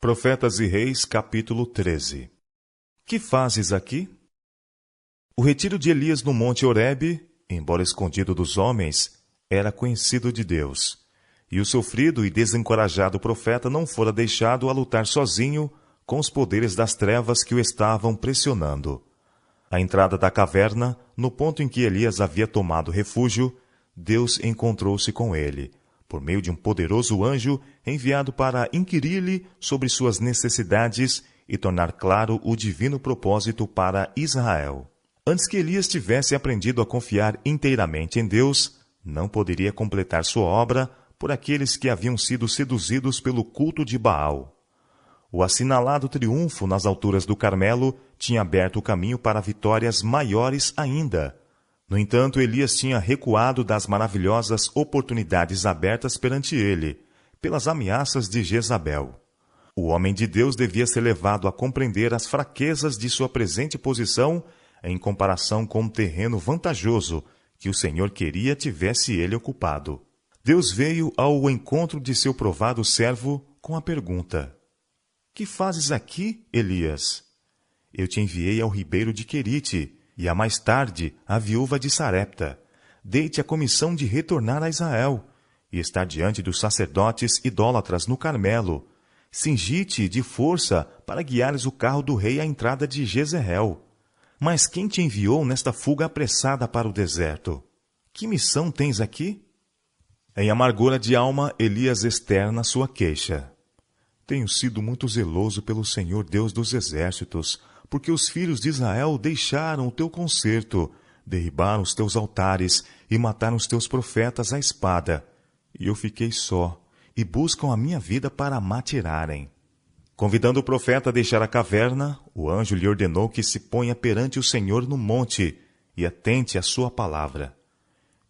Profetas e Reis, capítulo 13. Que fazes aqui? O retiro de Elias no monte Horebe, embora escondido dos homens, era conhecido de Deus. E o sofrido e desencorajado profeta não fora deixado a lutar sozinho com os poderes das trevas que o estavam pressionando. À entrada da caverna, no ponto em que Elias havia tomado refúgio, Deus encontrou-se com ele, por meio de um poderoso anjo enviado para inquirir-lhe sobre suas necessidades e tornar claro o divino propósito para Israel. Antes que Elias tivesse aprendido a confiar inteiramente em Deus, não poderia completar sua obra por aqueles que haviam sido seduzidos pelo culto de Baal. O assinalado triunfo nas alturas do Carmelo tinha aberto o caminho para vitórias maiores ainda. No entanto, Elias tinha recuado das maravilhosas oportunidades abertas perante ele, pelas ameaças de Jezabel. O homem de Deus devia ser levado a compreender as fraquezas de sua presente posição em comparação com um terreno vantajoso que o Senhor queria tivesse ele ocupado. Deus veio ao encontro de seu provado servo com a pergunta: Que fazes aqui, Elias? Eu te enviei ao ribeiro de Querite, e a mais tarde a viúva de Sarepta. Dei-te a comissão de retornar a Israel, e estar diante dos sacerdotes idólatras no Carmelo. Cingi-te de força para guiares o carro do rei à entrada de Jezreel. Mas quem te enviou nesta fuga apressada para o deserto? Que missão tens aqui? Em amargura de alma, Elias externa sua queixa. Tenho sido muito zeloso pelo Senhor Deus dos exércitos, porque os filhos de Israel deixaram o teu concerto, derribaram os teus altares e mataram os teus profetas à espada. E eu fiquei só, e buscam a minha vida para matirarem. Convidando o profeta a deixar a caverna, o anjo lhe ordenou que se ponha perante o Senhor no monte e atente à sua palavra.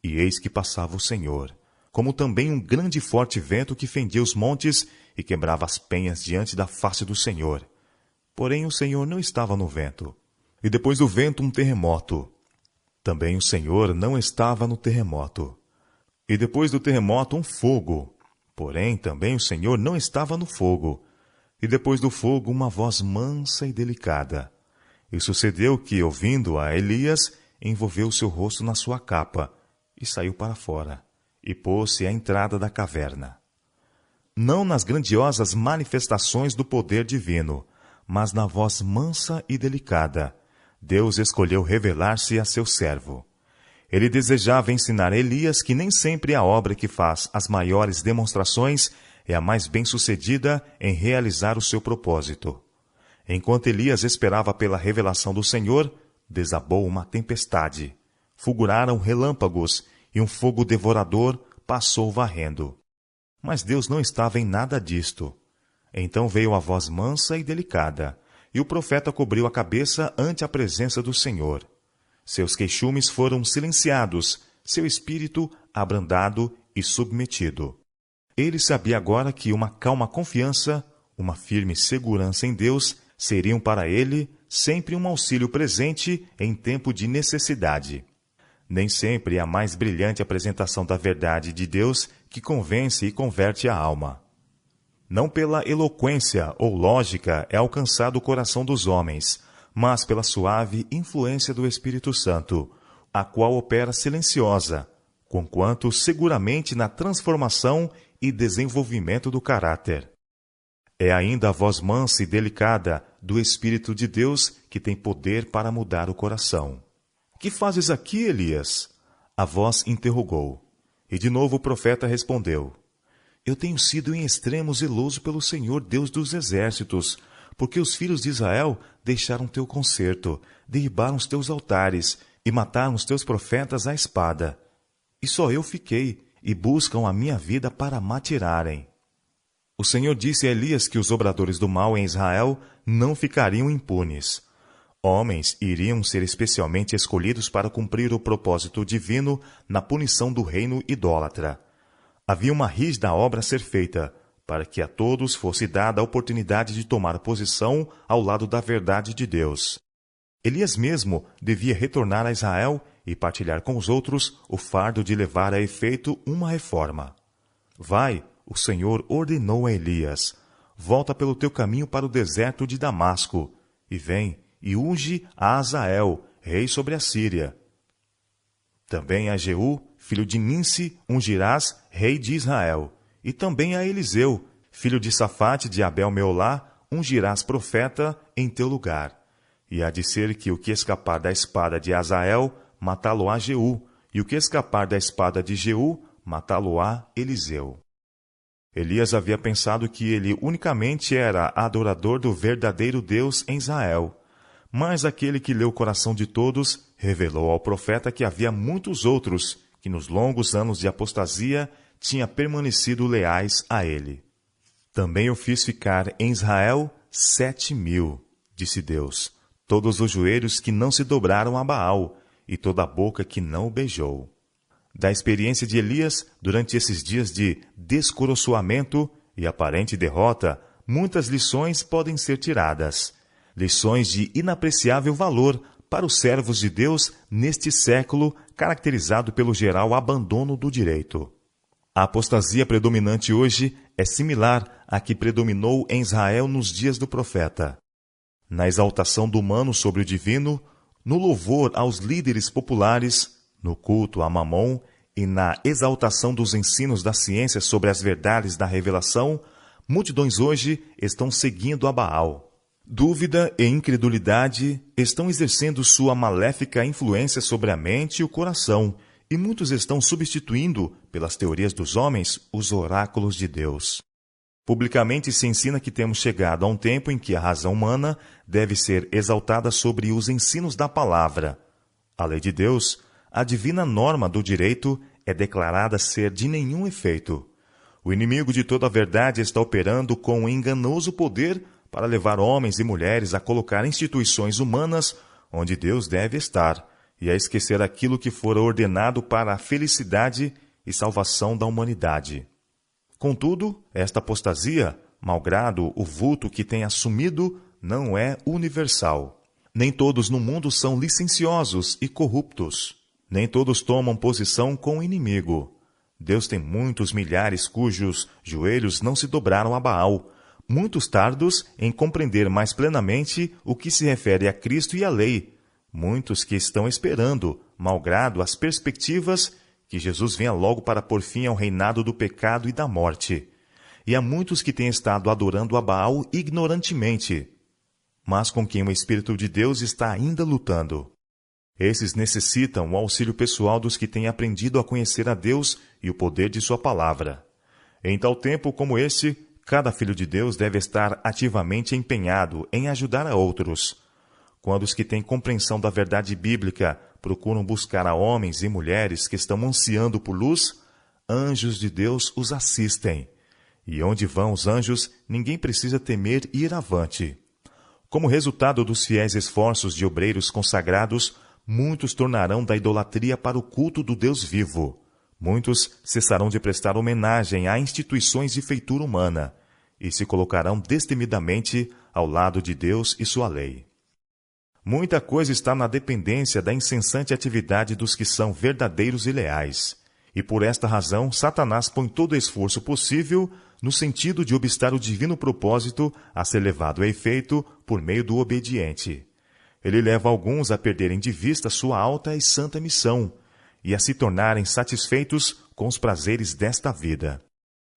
E eis que passava o Senhor, como também um grande e forte vento que fendia os montes e quebrava as penhas diante da face do Senhor. Porém o Senhor não estava no vento. E depois do vento um terremoto. Também o Senhor não estava no terremoto. E depois do terremoto um fogo. Porém também o Senhor não estava no fogo. E depois do fogo uma voz mansa e delicada. E sucedeu que, ouvindo-a, Elias envolveu seu rosto na sua capa e saiu para fora, e pôs-se à entrada da caverna. Não nas grandiosas manifestações do poder divino, mas na voz mansa e delicada, Deus escolheu revelar-se a seu servo. Ele desejava ensinar Elias que nem sempre a obra que faz as maiores demonstrações é a mais bem-sucedida em realizar o seu propósito. Enquanto Elias esperava pela revelação do Senhor, desabou uma tempestade. Fulguraram relâmpagos e um fogo devorador passou varrendo. Mas Deus não estava em nada disto. Então veio a voz mansa e delicada, e o profeta cobriu a cabeça ante a presença do Senhor. Seus queixumes foram silenciados, seu espírito abrandado e submetido. Ele sabia agora que uma calma confiança, uma firme segurança em Deus, seriam para ele sempre um auxílio presente em tempo de necessidade. Nem sempre é a mais brilhante apresentação da verdade de Deus que convence e converte a alma. Não pela eloquência ou lógica é alcançado o coração dos homens, mas pela suave influência do Espírito Santo, a qual opera silenciosa, conquanto seguramente na transformação e desenvolvimento do caráter. É ainda a voz mansa e delicada do Espírito de Deus que tem poder para mudar o coração. Que fazes aqui, Elias? A voz interrogou. E de novo o profeta respondeu: Eu tenho sido em extremo zeloso pelo Senhor Deus dos exércitos, porque os filhos de Israel deixaram teu concerto, derribaram os teus altares e mataram os teus profetas à espada. E só eu fiquei, e buscam a minha vida para matirarem. O Senhor disse a Elias que os obradores do mal em Israel não ficariam impunes. Homens iriam ser especialmente escolhidos para cumprir o propósito divino na punição do reino idólatra. Havia uma rígida obra a ser feita, para que a todos fosse dada a oportunidade de tomar posição ao lado da verdade de Deus. Elias mesmo devia retornar a Israel e partilhar com os outros o fardo de levar a efeito uma reforma. Vai, o Senhor ordenou a Elias, volta pelo teu caminho para o deserto de Damasco, e vem e unge a Azael, rei sobre a Síria. Também a Jeú, filho de Ninsi, ungirás rei de Israel. E também a Eliseu, filho de Safate de Abel-Meolá, ungirás profeta em teu lugar. E há de ser que o que escapar da espada de Azael, matá-lo-á Jeú, e o que escapar da espada de Jeú, matá-lo-á Eliseu. Elias havia pensado que ele unicamente era adorador do verdadeiro Deus em Israel. Mas aquele que leu o coração de todos revelou ao profeta que havia muitos outros que nos longos anos de apostasia tinham permanecido leais a ele. Também eu fiz ficar em Israel 7.000, disse Deus, todos os joelhos que não se dobraram a Baal, e toda a boca que não o beijou. Da experiência de Elias, durante esses dias de descoroçoamento e aparente derrota, muitas lições podem ser tiradas. Lições de inapreciável valor para os servos de Deus neste século caracterizado pelo geral abandono do direito. A apostasia predominante hoje é similar à que predominou em Israel nos dias do profeta. Na exaltação do humano sobre o divino, no louvor aos líderes populares, no culto a Mamon e na exaltação dos ensinos da ciência sobre as verdades da revelação, multidões hoje estão seguindo a Baal. Dúvida e incredulidade estão exercendo sua maléfica influência sobre a mente e o coração, e muitos estão substituindo, pelas teorias dos homens, os oráculos de Deus. Publicamente se ensina que temos chegado a um tempo em que a razão humana deve ser exaltada sobre os ensinos da palavra. A lei de Deus, a divina norma do direito, é declarada ser de nenhum efeito. O inimigo de toda a verdade está operando com um enganoso poder para levar homens e mulheres a colocar instituições humanas onde Deus deve estar, e a esquecer aquilo que fora ordenado para a felicidade e salvação da humanidade. Contudo, esta apostasia, malgrado o vulto que tem assumido, não é universal. Nem todos no mundo são licenciosos e corruptos. Nem todos tomam posição com o inimigo. Deus tem muitos milhares cujos joelhos não se dobraram a Baal, muitos tardos em compreender mais plenamente o que se refere a Cristo e à lei, muitos que estão esperando, malgrado as perspectivas, que Jesus venha logo para pôr fim ao reinado do pecado e da morte. E há muitos que têm estado adorando a Baal ignorantemente, mas com quem o Espírito de Deus está ainda lutando. Esses necessitam o auxílio pessoal dos que têm aprendido a conhecer a Deus e o poder de sua palavra. Em tal tempo como este, cada filho de Deus deve estar ativamente empenhado em ajudar a outros. Quando os que têm compreensão da verdade bíblica procuram buscar a homens e mulheres que estão ansiando por luz, anjos de Deus os assistem. E onde vão os anjos, ninguém precisa temer ir avante. Como resultado dos fiéis esforços de obreiros consagrados, muitos tornarão da idolatria para o culto do Deus vivo. Muitos cessarão de prestar homenagem a instituições de feitura humana e se colocarão destemidamente ao lado de Deus e sua lei. Muita coisa está na dependência da incessante atividade dos que são verdadeiros e leais. E por esta razão, Satanás põe todo o esforço possível no sentido de obstar o divino propósito a ser levado a efeito por meio do obediente. Ele leva alguns a perderem de vista sua alta e santa missão e a se tornarem satisfeitos com os prazeres desta vida.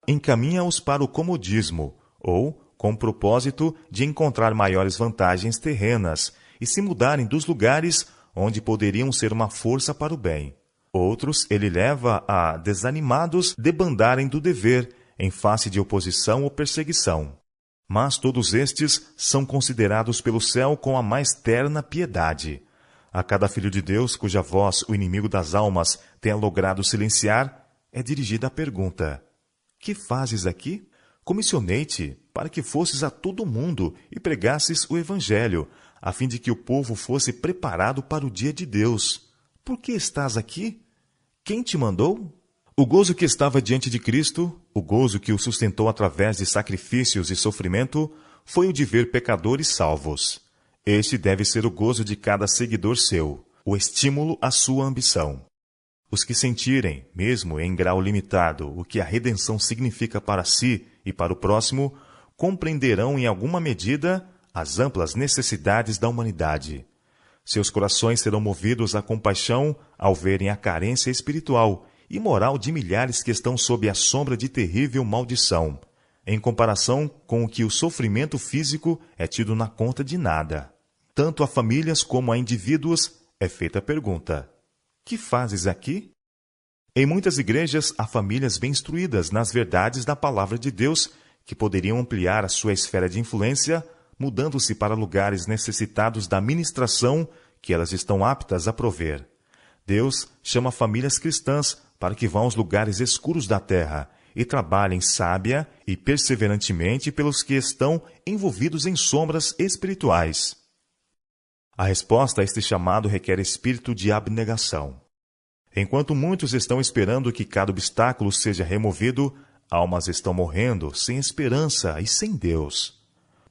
Encaminha-os para o comodismo, ou com o propósito de encontrar maiores vantagens terrenas e se mudarem dos lugares onde poderiam ser uma força para o bem. Outros ele leva a, desanimados, debandarem do dever em face de oposição ou perseguição. Mas todos estes são considerados pelo céu com a mais terna piedade. A cada filho de Deus cuja voz o inimigo das almas tenha logrado silenciar, é dirigida a pergunta: que fazes aqui? Comissionei-te para que fosses a todo mundo e pregasses o Evangelho, a fim de que o povo fosse preparado para o dia de Deus. Por que estás aqui? Quem te mandou? O gozo que estava diante de Cristo, o gozo que o sustentou através de sacrifícios e sofrimento, foi o de ver pecadores salvos. Este deve ser o gozo de cada seguidor seu, o estímulo à sua ambição. Os que sentirem, mesmo em grau limitado, o que a redenção significa para si e para o próximo, compreenderão em alguma medida as amplas necessidades da humanidade. Seus corações serão movidos à compaixão ao verem a carência espiritual e moral de milhares que estão sob a sombra de terrível maldição, em comparação com o que o sofrimento físico é tido na conta de nada. Tanto a famílias como a indivíduos é feita a pergunta: que fazes aqui? Em muitas igrejas, há famílias bem instruídas nas verdades da palavra de Deus que poderiam ampliar a sua esfera de influência, mudando-se para lugares necessitados da ministração que elas estão aptas a prover. Deus chama famílias cristãs para que vão aos lugares escuros da terra e trabalhem sábia e perseverantemente pelos que estão envolvidos em sombras espirituais. A resposta a este chamado requer espírito de abnegação. Enquanto muitos estão esperando que cada obstáculo seja removido, almas estão morrendo sem esperança e sem Deus.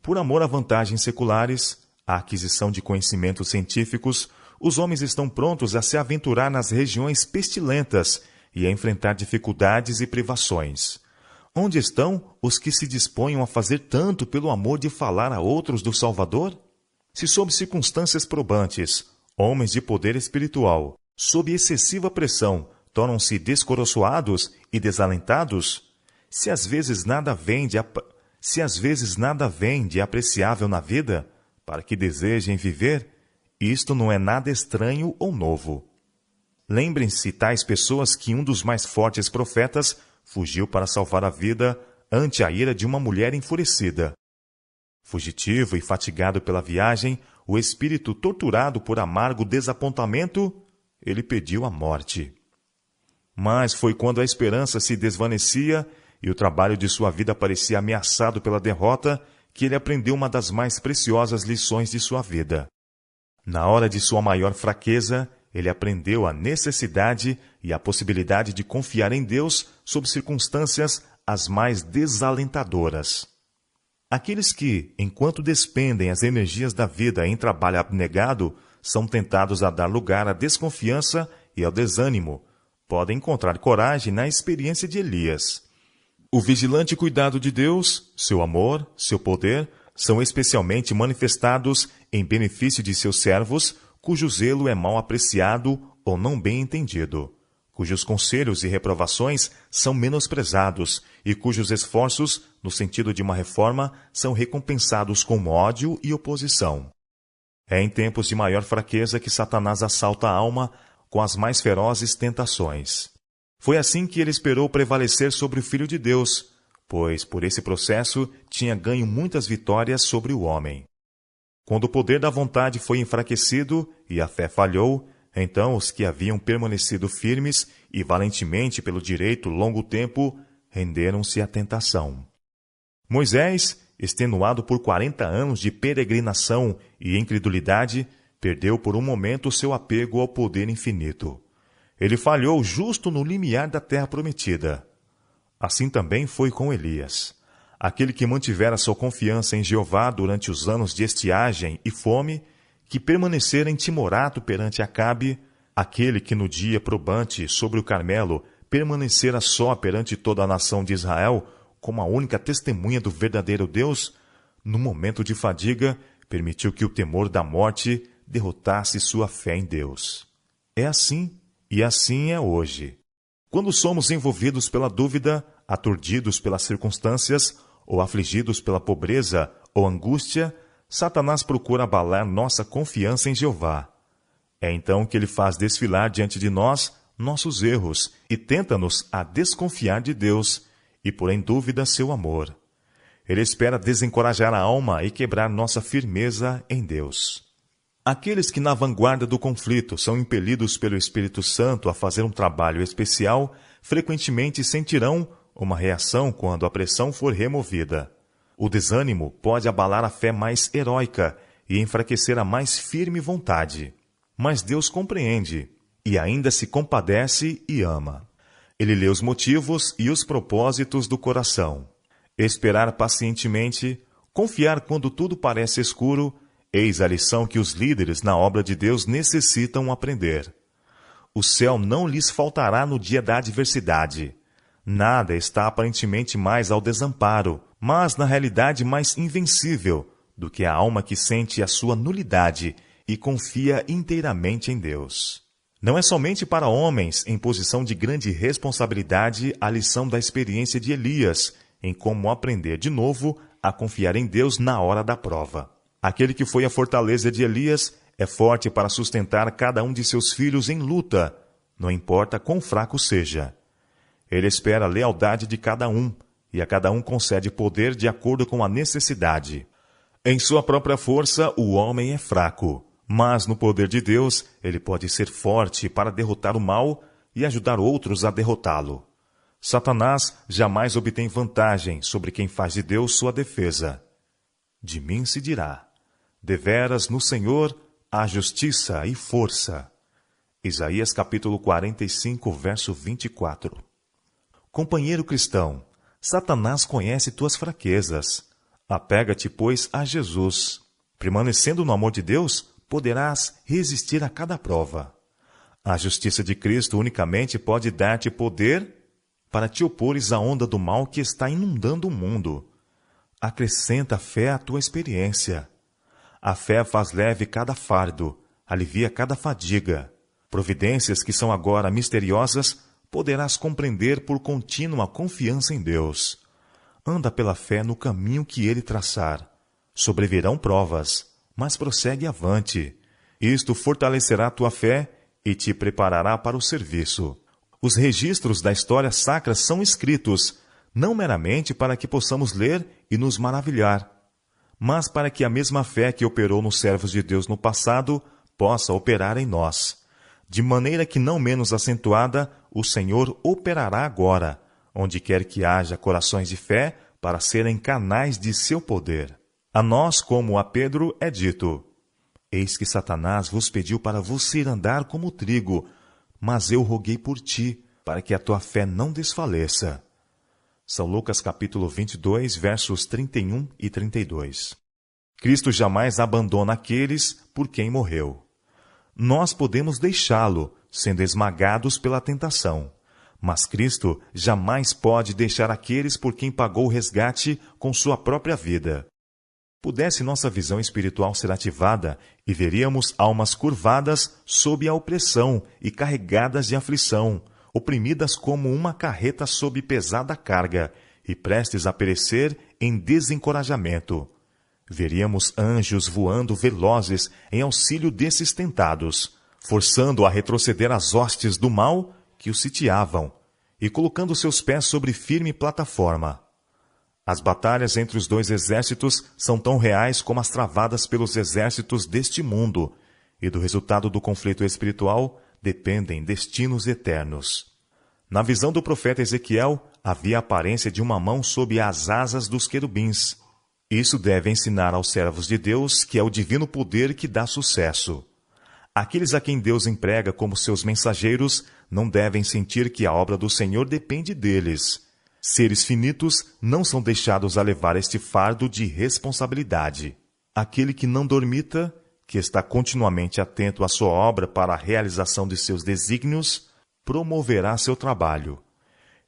Por amor a vantagens seculares, a aquisição de conhecimentos científicos, os homens estão prontos a se aventurar nas regiões pestilentas e a enfrentar dificuldades e privações. Onde estão os que se disponham a fazer tanto pelo amor de falar a outros do Salvador? Se sob circunstâncias probantes, homens de poder espiritual, sob excessiva pressão, tornam-se descoroçoados e desalentados, se às vezes nada vem de apreciável na vida, para que desejem viver, isto não é nada estranho ou novo. Lembrem-se tais pessoas que um dos mais fortes profetas fugiu para salvar a vida ante a ira de uma mulher enfurecida. Fugitivo e fatigado pela viagem, o espírito torturado por amargo desapontamento, ele pediu a morte. Mas foi quando a esperança se desvanecia e o trabalho de sua vida parecia ameaçado pela derrota que ele aprendeu uma das mais preciosas lições de sua vida. Na hora de sua maior fraqueza, ele aprendeu a necessidade e a possibilidade de confiar em Deus sob circunstâncias as mais desalentadoras. Aqueles que, enquanto despendem as energias da vida em trabalho abnegado, são tentados a dar lugar à desconfiança e ao desânimo, podem encontrar coragem na experiência de Elias. O vigilante cuidado de Deus, seu amor, seu poder, são especialmente manifestados em benefício de seus servos, cujo zelo é mal apreciado ou não bem entendido, cujos conselhos e reprovações são menosprezados e cujos esforços, no sentido de uma reforma, são recompensados com ódio e oposição. É em tempos de maior fraqueza que Satanás assalta a alma com as mais ferozes tentações. Foi assim que ele esperou prevalecer sobre o Filho de Deus, pois, por esse processo, tinha ganho muitas vitórias sobre o homem. Quando o poder da vontade foi enfraquecido e a fé falhou, então os que haviam permanecido firmes e valentemente pelo direito longo tempo, renderam-se à tentação. Moisés, extenuado por 40 anos de peregrinação e incredulidade, perdeu por um momento seu apego ao poder infinito. Ele falhou justo no limiar da terra prometida. Assim também foi com Elias. Aquele que mantivera sua confiança em Jeová durante os anos de estiagem e fome, que permanecera intimorato perante Acabe, aquele que no dia probante sobre o Carmelo permanecera só perante toda a nação de Israel, como a única testemunha do verdadeiro Deus, no momento de fadiga, permitiu que o temor da morte derrotasse sua fé em Deus. É assim, e assim é hoje. Quando somos envolvidos pela dúvida, aturdidos pelas circunstâncias, ou afligidos pela pobreza ou angústia, Satanás procura abalar nossa confiança em Jeová. É então que ele faz desfilar diante de nós nossos erros e tenta-nos a desconfiar de Deus e pôr em dúvida seu amor. Ele espera desencorajar a alma e quebrar nossa firmeza em Deus. Aqueles que na vanguarda do conflito são impelidos pelo Espírito Santo a fazer um trabalho especial, frequentemente sentirão uma reação quando a pressão for removida. O desânimo pode abalar a fé mais heróica e enfraquecer a mais firme vontade. Mas Deus compreende e ainda se compadece e ama. Ele lê os motivos e os propósitos do coração. Esperar pacientemente, confiar quando tudo parece escuro, eis a lição que os líderes na obra de Deus necessitam aprender. O céu não lhes faltará no dia da adversidade. Nada está aparentemente mais ao desamparo, mas na realidade mais invencível do que a alma que sente a sua nulidade e confia inteiramente em Deus. Não é somente para homens em posição de grande responsabilidade a lição da experiência de Elias, em como aprender de novo a confiar em Deus na hora da prova. Aquele que foi a fortaleza de Elias é forte para sustentar cada um de seus filhos em luta, não importa quão fraco seja. Ele espera a lealdade de cada um, e a cada um concede poder de acordo com a necessidade. Em sua própria força, o homem é fraco, mas no poder de Deus, ele pode ser forte para derrotar o mal e ajudar outros a derrotá-lo. Satanás jamais obtém vantagem sobre quem faz de Deus sua defesa. De mim se dirá: deveras no Senhor há justiça e força. Isaías capítulo 45, verso 24. Companheiro cristão, Satanás conhece tuas fraquezas. Apega-te, pois, a Jesus. Permanecendo no amor de Deus, poderás resistir a cada prova. A justiça de Cristo unicamente pode dar-te poder para te opores à onda do mal que está inundando o mundo. Acrescenta fé à tua experiência. A fé faz leve cada fardo, alivia cada fadiga. Providências que são agora misteriosas poderás compreender por contínua confiança em Deus. Anda pela fé no caminho que Ele traçar. Sobrevirão provas, mas prossegue avante. Isto fortalecerá tua fé e te preparará para o serviço. Os registros da história sacra são escritos, não meramente para que possamos ler e nos maravilhar, mas para que a mesma fé que operou nos servos de Deus no passado possa operar em nós. De maneira que, não menos acentuada, o Senhor operará agora, onde quer que haja corações de fé, para serem canais de seu poder. A nós, como a Pedro, é dito: eis que Satanás vos pediu para vos ir andar como trigo, mas eu roguei por ti, para que a tua fé não desfaleça. São Lucas capítulo 22, versos 31 e 32. Cristo jamais abandona aqueles por quem morreu. Nós podemos deixá-lo, sendo esmagados pela tentação. Mas Cristo jamais pode deixar aqueles por quem pagou o resgate com sua própria vida. Pudesse nossa visão espiritual ser ativada e veríamos almas curvadas sob a opressão e carregadas de aflição, oprimidas como uma carreta sob pesada carga e prestes a perecer em desencorajamento. Veríamos anjos voando velozes em auxílio desses tentados, forçando a retroceder as hostes do mal que os sitiavam e colocando seus pés sobre firme plataforma. As batalhas entre os dois exércitos são tão reais como as travadas pelos exércitos deste mundo, e do resultado do conflito espiritual dependem destinos eternos. Na visão do profeta Ezequiel, havia a aparência de uma mão sob as asas dos querubins. Isso deve ensinar aos servos de Deus que é o divino poder que dá sucesso. Aqueles a quem Deus emprega como seus mensageiros não devem sentir que a obra do Senhor depende deles. Seres finitos não são deixados a levar este fardo de responsabilidade. Aquele que não dormita, que está continuamente atento à sua obra para a realização de seus desígnios, promoverá seu trabalho.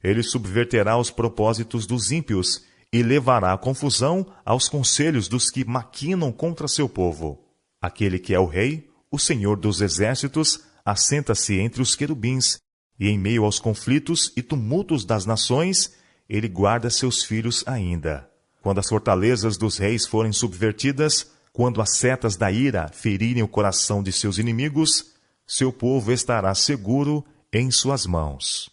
Ele subverterá os propósitos dos ímpios e levará a confusão aos conselhos dos que maquinam contra seu povo. Aquele que é o rei, o Senhor dos exércitos, assenta-se entre os querubins, e em meio aos conflitos e tumultos das nações, ele guarda seus filhos ainda. Quando as fortalezas dos reis forem subvertidas, quando as setas da ira ferirem o coração de seus inimigos, seu povo estará seguro em suas mãos.